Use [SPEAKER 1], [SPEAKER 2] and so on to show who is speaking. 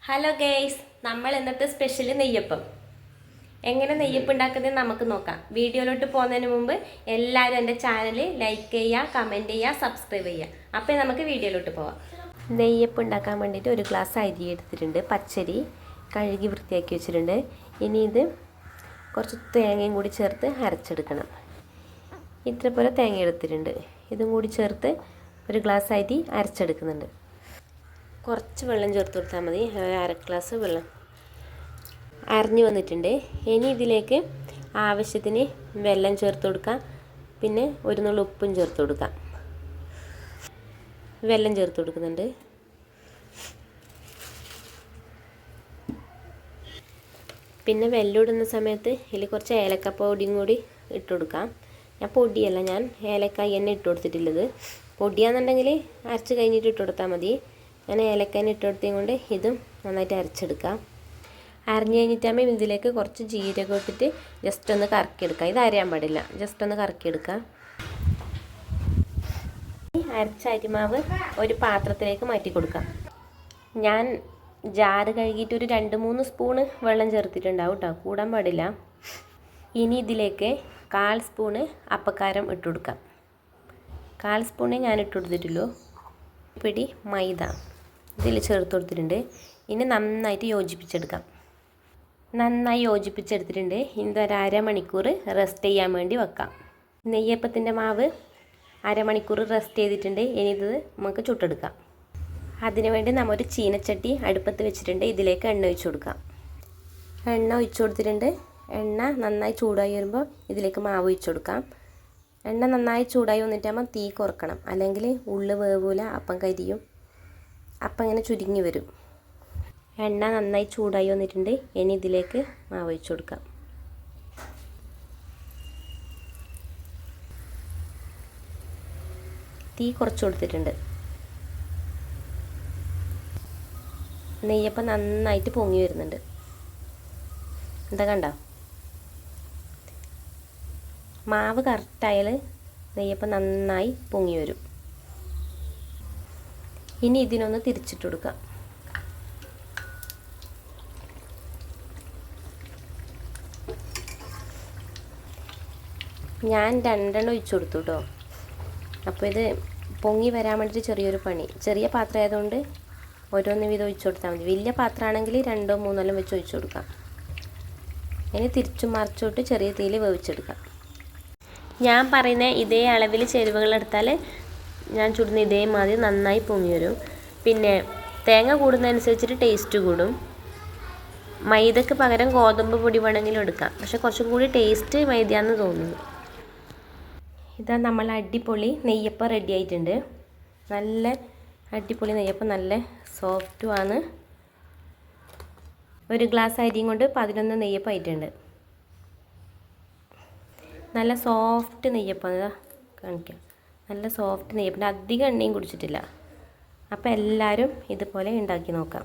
[SPEAKER 1] Hello guys, നമ്മൾ ഇന്നത്തെ special നെയ്യപ്പം. എങ്ങനെ നെയ്യപ്പം ഉണ്ടാക്കുന്നത് നമുക്ക് നോക്കാം. വീഡിയോയിലോട്ട് പോകുന്നതിന് മുമ്പ് എല്ലാവരും എൻ്റെ ചാനൽ ലൈക്ക് ചെയ്യുക, കമൻറ്റ് ചെയ്യുക, സബ്സ്ക്രൈബ് ചെയ്യുക. അപ്പോൾ നമുക്ക് വീഡിയോയിലോട്ട് പോവാം. നെയ്യപ്പം ഉണ്ടാക്കാൻ വേണ്ടിയിട്ട് ഒരു ഗ്ലാസ് അരി എടുത്തിട്ടുണ്ട്. പച്ചരി കഴുകി വൃത്തിയാക്കി വെച്ചിട്ടുണ്ട്. ഇനി ഇത് കുറച്ച് തേങ്ങയും കൂടി ചേർത്ത് അരച്ചെടുക്കണം. ഇത്ര പോലെ തേങ്ങ എടുത്തിട്ടുണ്ട്. ഇതും കൂടി ചേർത്ത് ഒരു ഗ്ലാസ് അരി അരച്ചെടുക്കുന്നുണ്ട്. കുറച്ച് വെള്ളം ചേർത്ത് കൊടുത്താൽ മതി. അര ഗ്ലാസ് വെള്ളം അരഞ്ഞു വന്നിട്ടുണ്ട്. ഇനി ഇതിലേക്ക് ആവശ്യത്തിന് വെള്ളം ചേർത്ത് കൊടുക്കാം. പിന്നെ ഒരു നുള്ളു ഉപ്പും ചേർത്ത് കൊടുക്കാം. വെള്ളം ചേർത്ത് കൊടുക്കുന്നുണ്ട്. പിന്നെ വെള്ളം ഇടുന്ന സമയത്ത് ഇതിൽ കുറച്ച് ഏലക്കപ്പൊടിയും കൂടി ഇട്ട് കൊടുക്കാം. ഞാൻ പൊടിയല്ല, ഞാൻ ഏലക്കായി തന്നെ ഇട്ട് കൊടുത്തിട്ടുള്ളത്. പൊടിയാണെന്നുണ്ടെങ്കിൽ അരച്ച് കഴിഞ്ഞിട്ട് ഇട്ട് കൊടുത്താൽ മതി. ഞാൻ ഏലക്കായ ഇട്ട് കൊടുത്തതും കൊണ്ട് ഇതും നന്നായിട്ട് അരച്ചെടുക്കാം. അരഞ്ഞു കഴിഞ്ഞിട്ടാകുമ്പോൾ ഇതിലേക്ക് കുറച്ച് ജീരകം ഇട്ടിട്ട് ജസ്റ്റ് ഒന്ന് കറക്കിയെടുക്കാം. ഇത് അരയാൻ പാടില്ല, ജസ്റ്റ് ഒന്ന് കറക്കിയെടുക്കാം. അരച്ച അരിമാവ് ഒരു പാത്രത്തിലേക്ക് മാറ്റി കൊടുക്കാം. ഞാൻ ജാറ് കഴുകിയിട്ട് ഒരു 2-3 സ്പൂണ് വെള്ളം ചേർത്തിട്ടുണ്ടാവും കേട്ടോ, കൂടാൻ പാടില്ല. ഇനി ഇതിലേക്ക് 1/4 സ്പൂണ് അപ്പക്കാരം ഇട്ട് കൊടുക്കാം. 1/4 സ്പൂണേ ഞാൻ ഇട്ട് കൊടുത്തിട്ടുള്ളൂ. പിടി മൈദ ഇതിൽ ചേർത്ത് കൊടുത്തിട്ടുണ്ട്. ഇനി നന്നായിട്ട് യോജിപ്പിച്ചെടുക്കാം. നന്നായി യോജിപ്പിച്ചെടുത്തിട്ടുണ്ട്. ഇനി ഒരു അരമണിക്കൂർ റെസ്റ്റ് ചെയ്യാൻ വേണ്ടി വെക്കാം. നെയ്യപ്പത്തിൻ്റെ മാവ് അരമണിക്കൂർ റെസ്റ്റ് ചെയ്തിട്ടുണ്ട്. ഇനി ഇത് നമുക്ക് ചുട്ടെടുക്കാം. അതിനുവേണ്ടി നമ്മൾ ഒരു ചീനച്ചട്ടി അടുപ്പത്ത് വെച്ചിട്ടുണ്ട്. ഇതിലേക്ക് എണ്ണ ഒഴിച്ചു കൊടുക്കാം. എണ്ണ ഒഴിച്ചു കൊടുത്തിട്ടുണ്ട്. എണ്ണ നന്നായി ചൂടായി വരുമ്പോൾ ഇതിലേക്ക് മാവ് ഒഴിച്ചു കൊടുക്കാം. എണ്ണ നന്നായി ചൂടായി വന്നിട്ടാകുമ്പോൾ തീ കുറക്കണം, അല്ലെങ്കിൽ ഉള്ളു വേവൂല, അപ്പം കരിയും, അപ്പം ഇങ്ങനെ ചുരുങ്ങി വരും. എണ്ണ നന്നായി ചൂടായി വന്നിട്ടുണ്ട്. ഇനി ഇതിലേക്ക് മാവ് ഒഴിച്ചു കൊടുക്കാം. തീ കുറച്ച് കൊടുത്തിട്ടുണ്ട്. നെയ്യപ്പം നന്നായിട്ട് പൊങ്ങി വരുന്നുണ്ട്. എന്താ കണ്ടോ? മാവ് കറക്റ്റായാൽ നെയ്യപ്പം നന്നായി പൊങ്ങി വരും. ഇനി ഇതിനൊന്ന് തിരിച്ചിട്ട് കൊടുക്കാം. ഞാൻ 2 എണ്ണം ഒഴിച്ചു കൊടുത്തു കേട്ടോ. അപ്പോൾ ഇത് പൊങ്ങി വരാൻ വേണ്ടിയിട്ട് ചെറിയൊരു പണി. ചെറിയ പാത്രം ആയതുകൊണ്ട് ഓരോന്ന് വീതം ഒഴിച്ചു കൊടുത്താൽ മതി. വലിയ പാത്രമാണെങ്കിൽ 2-3 വെച്ച് ഒഴിച്ചു കൊടുക്കാം. ഇനി തിരിച്ചും മറിച്ചോട്ട് ചെറിയ തീയിൽ വേവിച്ചെടുക്കാം. ഞാൻ പറയുന്ന ഇതേ അളവിൽ ചേരുവകൾ എടുത്താൽ ഞാൻ ചുടുന്ന ഇതേമാതിരി നന്നായി പൊങ്ങി വരും. പിന്നെ തേങ്ങ കൂടുന്നതനുസരിച്ചിട്ട് ടേസ്റ്റ് കൂടും. മൈദക്ക് പകരം ഗോതമ്പ് പൊടി വേണമെങ്കിലും എടുക്കാം, പക്ഷെ കുറച്ചും കൂടി ടേസ്റ്റ് മൈദയാണെന്ന് തോന്നുന്നു. ഇതാ നമ്മൾ അടിപൊളി നെയ്യപ്പം റെഡി ആയിട്ടുണ്ട്. നല്ല അടിപൊളി നെയ്യപ്പം, നല്ല സോഫ്റ്റുമാണ്. ഒരു ഗ്ലാസ് അരിയും കൊണ്ട് 11 നെയ്യപ്പം ആയിട്ടുണ്ട്. നല്ല സോഫ്റ്റ് നെയ്യപ്പം കാണിക്കാം. നല്ല സോഫ്റ്റ് നെയ്യപ്പം, അധികം എണ്ണയും കുടിച്ചിട്ടില്ല. അപ്പോൾ എല്ലാവരും ഇതുപോലെ ഉണ്ടാക്കി നോക്കാം.